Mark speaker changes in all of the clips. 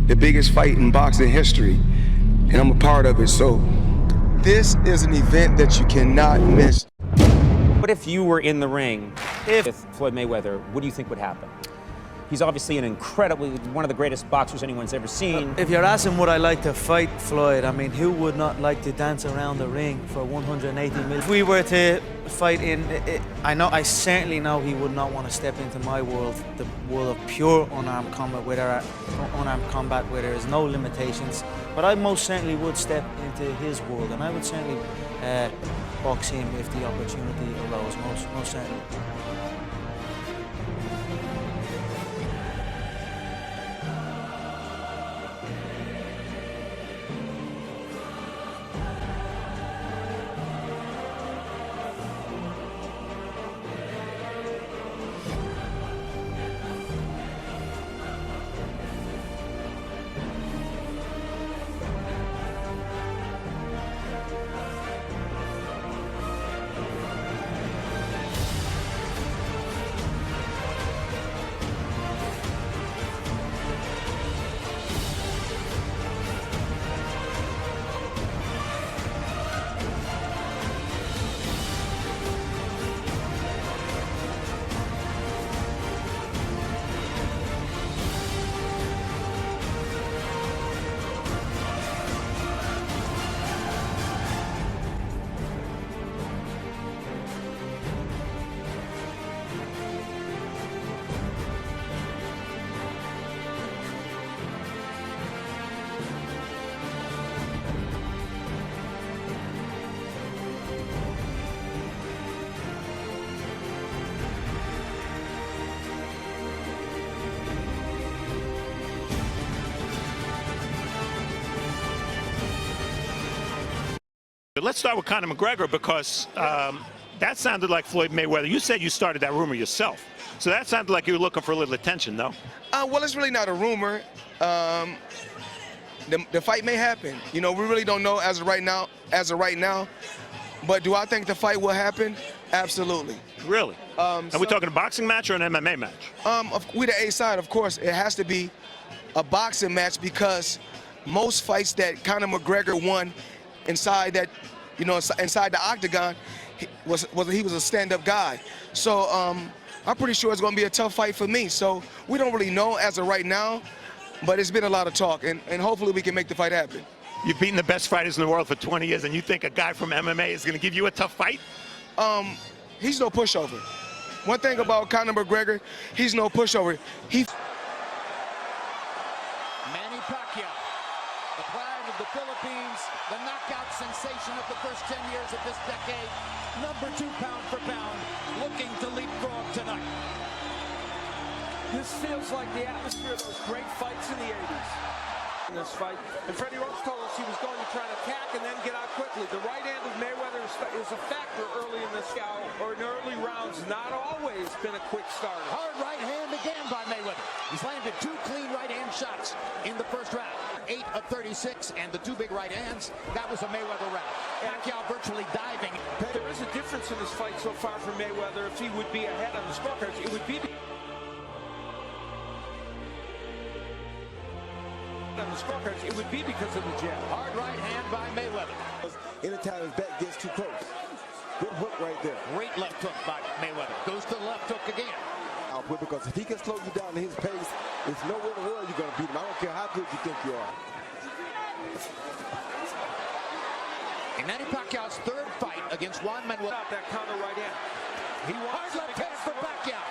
Speaker 1: the biggest fight in boxing history, and I'm a part of it. So this is an event that you cannot miss.
Speaker 2: What if you were in the ring with Floyd Mayweather? What do you think would happen? He's obviously one of the greatest boxers anyone's ever seen.
Speaker 3: If you're asking would I like to fight Floyd, I mean, who would not like to dance around the ring for 180 million? If we were to fight I certainly know he would not want to step into my world, the world of pure unarmed combat where there is no limitations. But I most certainly would step into his world, and I would certainly box him if the opportunity arose, most certainly.
Speaker 4: Let's start with Conor McGregor because that sounded like Floyd Mayweather. You said you started that rumor yourself. So that sounded like you were looking for a little attention, no?
Speaker 1: Well, it's really not a rumor. The fight may happen. You know, we really don't know as of right now. But do I think the fight will happen? Absolutely.
Speaker 4: Really? Are we talking a boxing match or an MMA match?
Speaker 1: We the A side, of course. It has to be a boxing match because most fights that Conor McGregor won inside that, inside the octagon, he was a stand-up guy. So I'm pretty sure it's going to be a tough fight for me. So we don't really know as of right now, but it's been a lot of talk, and hopefully we can make the fight happen.
Speaker 4: You've beaten the best fighters in the world for 20 years, and you think a guy from MMA is going to give you a tough fight?
Speaker 1: He's no pushover. One thing about Conor McGregor, he's no pushover.
Speaker 5: Manny Pacquiao, the pride of the Philippines, the knockout sensation of the first 10 years of this decade, #2 pound for pound, looking to leapfrog tonight.
Speaker 6: This feels like the atmosphere of those great fights in the 80s. In this fight, and Freddie Roach told us he was going to try and attack and then get out quickly. The right hand of Mayweather is a factor early in this or in early rounds. Not always been a quick starter.
Speaker 5: Hard right hand again by Mayweather. He's landed 2 clean right hand shots in the first round. 8 of 36, and the 2 big right hands. That was a Mayweather round. Pacquiao virtually diving.
Speaker 6: There is a difference in this fight so far for Mayweather. If he would be ahead on the scorecards, it would be because of the jab.
Speaker 5: Hard right hand by Mayweather.
Speaker 7: Anytime his back gets too close. Good hook right there.
Speaker 5: Great left hook by Mayweather. Goes to the left hook again.
Speaker 7: Because if he can slow you down to his pace, there's no way in the world you're going to beat him. I don't care how good you think you are.
Speaker 5: In Manny Pacquiao's 3rd fight against Juan Manuel.
Speaker 6: That counter right hand. He wants
Speaker 5: hard left hand for Pacquiao.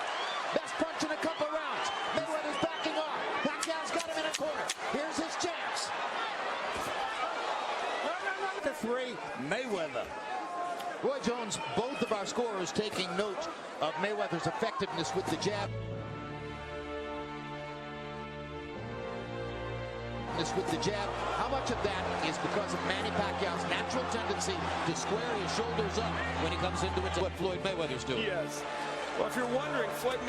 Speaker 5: Best punch in a couple rounds. Mayweather's backing off. Pacquiao's got him in a corner. Here's his chance.
Speaker 6: The 3, Mayweather.
Speaker 5: Roy Jones, both of our scorers taking note of Mayweather's effectiveness with the jab. How much of that is because of Manny Pacquiao's natural tendency to square his shoulders up when he comes into it? What Floyd Mayweather's doing.
Speaker 6: Yes. Well, if you're wondering, Floyd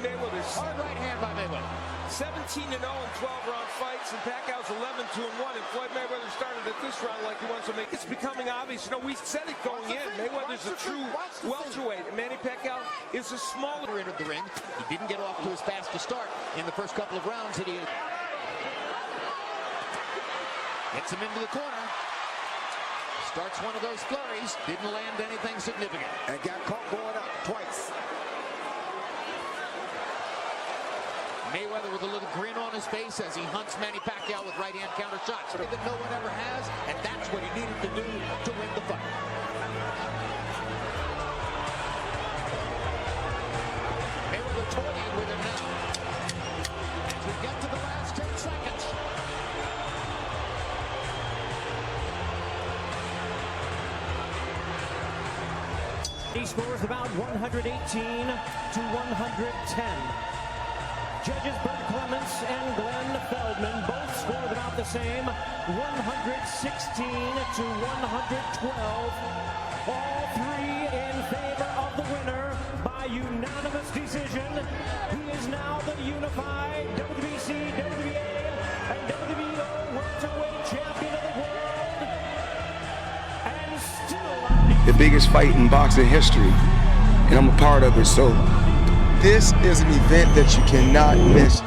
Speaker 6: Mayweather's
Speaker 5: hard right hand by Mayweather.
Speaker 6: 17-0 in 12-round fights, and Pacquiao's 11-2-1, and Floyd Mayweather started at this round like he wants to make. It's becoming obvious. We said it going in. Mayweather's is a true welterweight. And Manny Pacquiao is a smaller.
Speaker 5: Entered the ring. He didn't get off to his fastest start in the first couple of rounds. And he hits him into the corner. Starts one of those flurries. Didn't land anything significant.
Speaker 7: And got caught going up twice.
Speaker 5: Mayweather with a little grin on his face as he hunts Manny Pacquiao with right-hand counter shots that no one ever has, and that's what he needed to do to win the fight. Mayweather toying with him now. As we get to the last 10 seconds.
Speaker 8: He scores about 118 to 110. Judges Bert Clements and Glenn Feldman both scored about the same, 116 to 112. All three in favor of the winner by unanimous decision. He is now the unified WBC, WBA, and WBO welterweight champion of the world. And still
Speaker 1: The biggest fight in boxing history, and I'm a part of it. So this is an event that you cannot miss.